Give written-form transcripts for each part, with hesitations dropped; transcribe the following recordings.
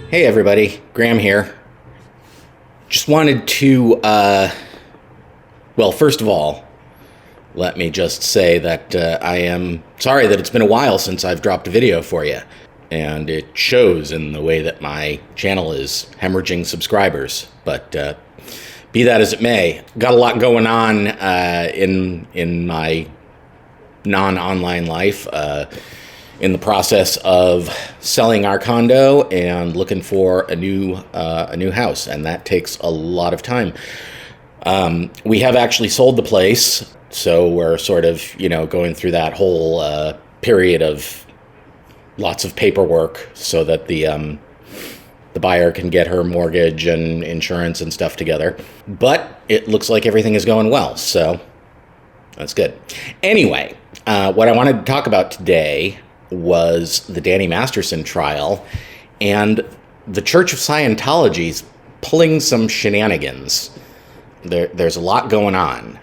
Hey everybody, Graham here. Just wanted to, first of all, let me just say that I am sorry that it's been a while since I've dropped a video for you. And it shows in the way that my channel is hemorrhaging subscribers. But be that as it may, got a lot going on in my non-online life. In the process of selling our condo and looking for a new house, and that takes a lot of time. We have actually sold the place, so we're sort of going through that whole period of lots of paperwork so that the buyer can get her mortgage and insurance and stuff together. But it looks like everything is going well, so that's good. Anyway, what I wanted to talk about today was the Danny Masterson trial, and the Church of Scientology's pulling some shenanigans. There's a lot going on.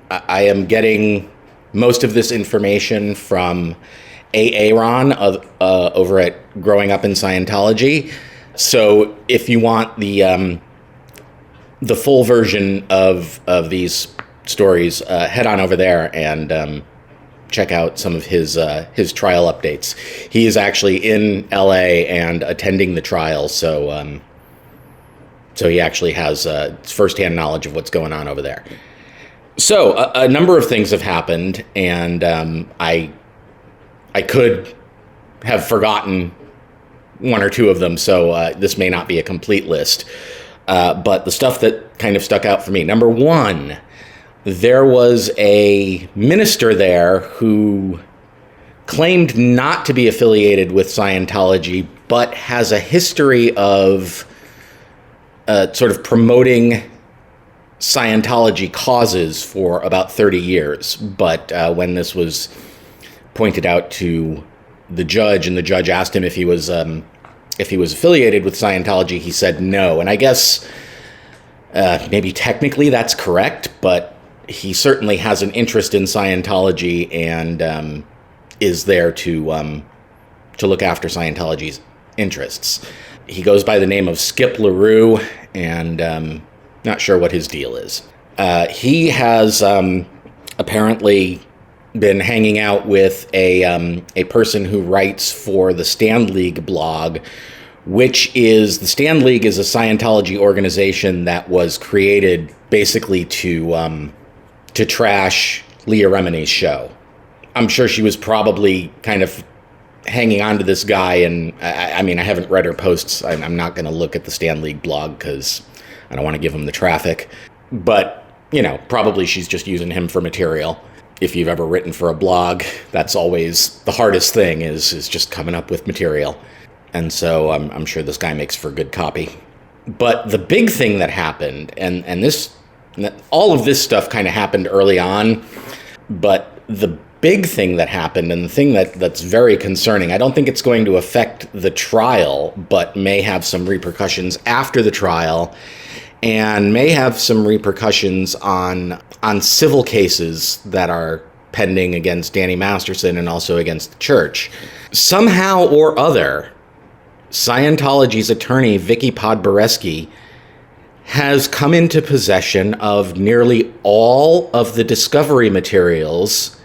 I am getting most of this information from Aaron over at Growing Up in Scientology. So if you want the full version of these stories, head on over there and check out some of his trial updates. He is actually in LA and attending the trial, so he actually has firsthand knowledge of what's going on over there. So a number of things have happened, and I could have forgotten one or two of them, so this may not be a complete list. But the stuff that kind of stuck out for me. Number one, there was a minister there who claimed not to be affiliated with Scientology, but has a history of sort of promoting Scientology causes for about 30 years. But when this was pointed out to the judge, and the judge asked him if he was affiliated with Scientology, he said no. And I guess maybe technically that's correct, but he certainly has an interest in Scientology and is there to look after Scientology's interests. He goes by the name of Skip LaRue, and not sure what his deal is. He has apparently been hanging out with a person who writes for the Stand League blog, which is, the Stand League is a Scientology organization that was created basically to trash Leah Remini's show. I'm sure she was probably kind of hanging on to this guy, and I mean, I haven't read her posts. I'm not going to look at the Stand League blog because I don't want to give him the traffic. But, probably she's just using him for material. If you've ever written for a blog, that's always the hardest thing, is just coming up with material. And so I'm sure this guy makes for good copy. But the big thing that happened, and all of this stuff kind of happened early on, but the big thing that happened, and the thing that's very concerning, I don't think it's going to affect the trial, but may have some repercussions after the trial, and may have some repercussions on civil cases that are pending against Danny Masterson and also against the church. Somehow or other, Scientology's attorney, Vicky Podboreski, has come into possession of nearly all of the discovery materials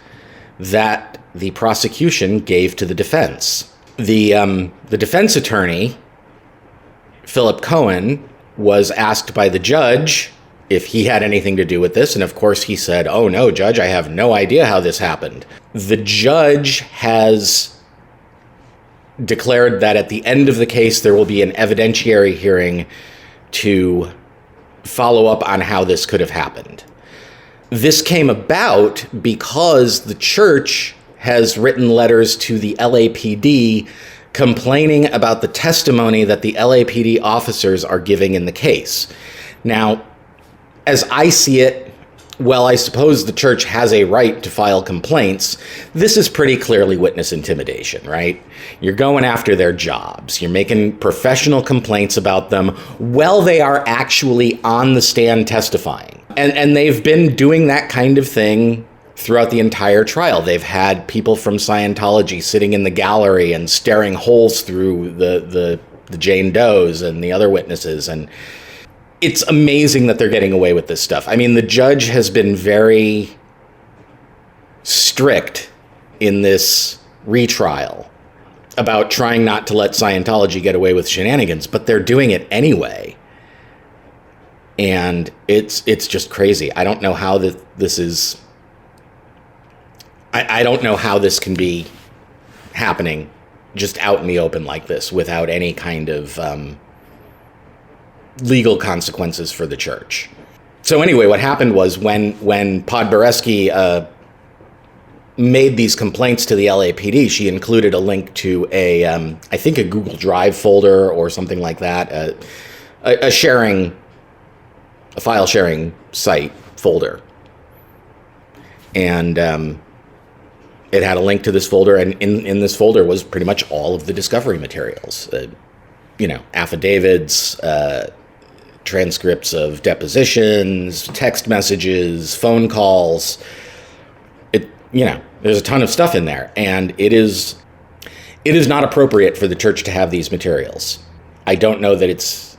that the prosecution gave to the defense. The defense attorney, Philip Cohen, was asked by the judge if he had anything to do with this, and of course he said, "Oh no, Judge, I have no idea how this happened." The judge has declared that at the end of the case there will be an evidentiary hearing to follow up on how this could have happened. This came about because the church has written letters to the LAPD complaining about the testimony that the LAPD officers are giving in the case. Now, as I see it, well, I suppose the church has a right to file complaints. This is pretty clearly witness intimidation, right? You're going after their jobs. You're making professional complaints about them while they are actually on the stand testifying. And they've been doing that kind of thing throughout the entire trial. They've had people from Scientology sitting in the gallery and staring holes through the the Jane Does and the other witnesses. And it's amazing that they're getting away with this stuff. I mean, the judge has been very strict in this retrial about trying not to let Scientology get away with shenanigans, but they're doing it anyway. And it's just crazy. I don't know how this is... I don't know how this can be happening just out in the open like this without any kind of legal consequences for the church. So anyway, what happened was when Podboreski made these complaints to the LAPD, she included a link to I think a Google Drive folder or something like that, a file sharing site folder. And it had a link to this folder, and in this folder was pretty much all of the discovery materials. Affidavits, transcripts of depositions, text messages, phone calls. There's a ton of stuff in there, and it is not appropriate for the church to have these materials. I don't know that it's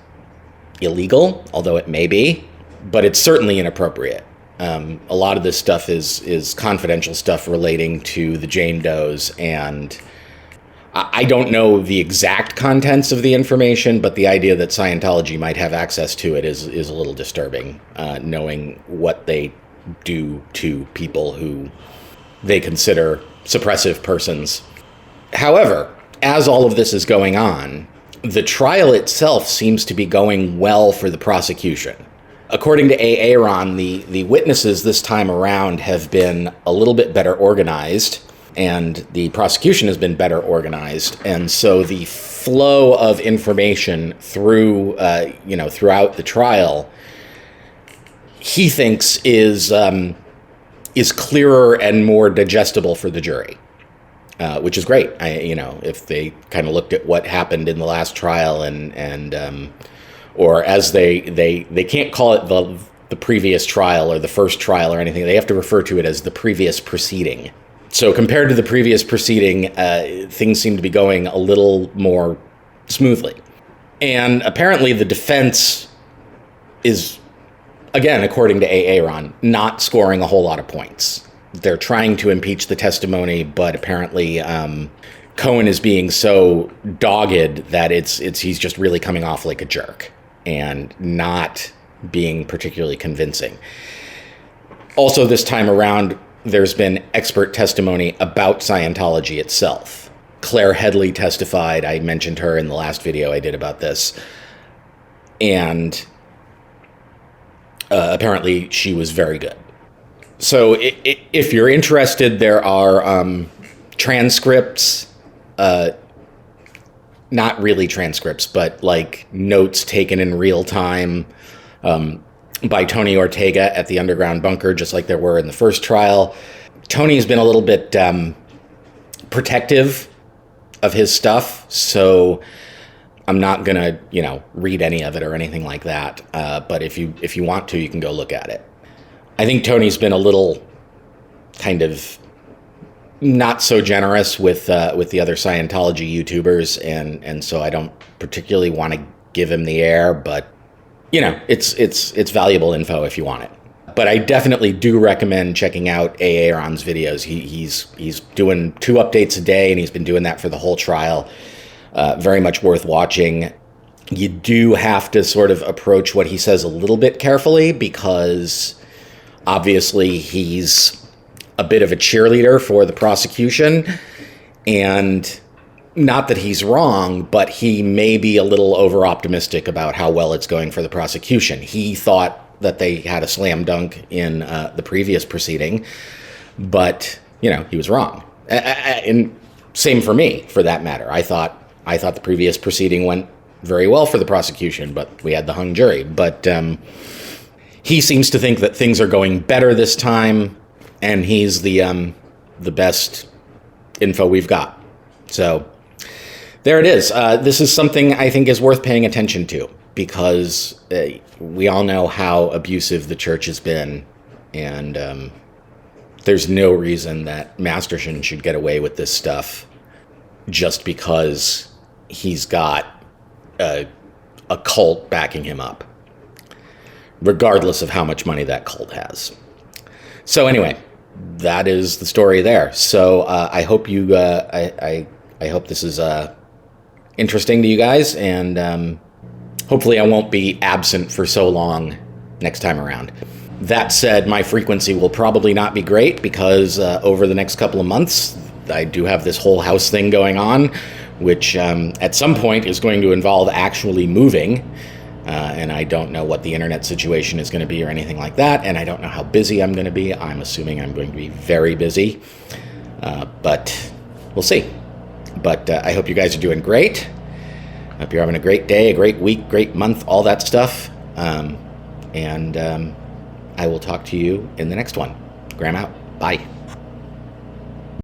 illegal, although it may be, but it's certainly inappropriate. A lot of this stuff is confidential stuff relating to the Jane Does, and I don't know the exact contents of the information, but the idea that Scientology might have access to it is a little disturbing, knowing what they do to people who they consider suppressive persons. However, as all of this is going on, the trial itself seems to be going well for the prosecution. According to Aaron, the witnesses this time around have been a little bit better organized, and the prosecution has been better organized, and so the flow of information through, throughout the trial, he thinks is clearer and more digestible for the jury, which is great. If they kind of looked at what happened in the last trial or as they can't call it the previous trial or the first trial or anything. They have to refer to it as the previous proceeding. So compared to the previous proceeding, things seem to be going a little more smoothly. And apparently the defense is, again, according to Aaron, not scoring a whole lot of points. They're trying to impeach the testimony, but apparently Cohen is being so dogged that he's just really coming off like a jerk and not being particularly convincing. Also, this time around, there's been expert testimony about Scientology itself. Claire Headley testified. I mentioned her in the last video I did about this. And apparently she was very good. So if you're interested, there are transcripts, not really transcripts, but like notes taken in real time by Tony Ortega at the underground bunker, just like there were in the first trial. Tony's been a little bit protective of his stuff, so I'm not gonna, read any of it or anything like that. But if you want to, you can go look at it. I think Tony's been a little kind of not so generous with the other Scientology YouTubers, and so I don't particularly want to give him the air, but it's valuable info if you want it. But I definitely do recommend checking out Aaron's videos. He's doing 2 updates a day, and he's been doing that for the whole trial. Very much worth watching. You do have to sort of approach what he says a little bit carefully, because obviously he's a bit of a cheerleader for the prosecution, and not that he's wrong, but he may be a little over-optimistic about how well it's going for the prosecution. He thought that they had a slam dunk in the previous proceeding, but, he was wrong. And same for me, for that matter. I thought the previous proceeding went very well for the prosecution, but we had the hung jury. But he seems to think that things are going better this time, and he's the best info we've got. So there it is. This is something I think is worth paying attention to, because we all know how abusive the church has been, and there's no reason that Masterson should get away with this stuff just because he's got a cult backing him up, regardless of how much money that cult has. So anyway, that is the story there. So I hope you, I hope this is interesting to you guys, and hopefully I won't be absent for so long next time around. That said, my frequency will probably not be great because over the next couple of months, I do have this whole house thing going on, which at some point is going to involve actually moving. And I don't know what the internet situation is going to be or anything like that, and I don't know how busy I'm going to be. I'm assuming I'm going to be very busy, but we'll see. But I hope you guys are doing great. I hope you're having a great day, a great week, great month, all that stuff. And I will talk to you in the next one. Graham out. Bye.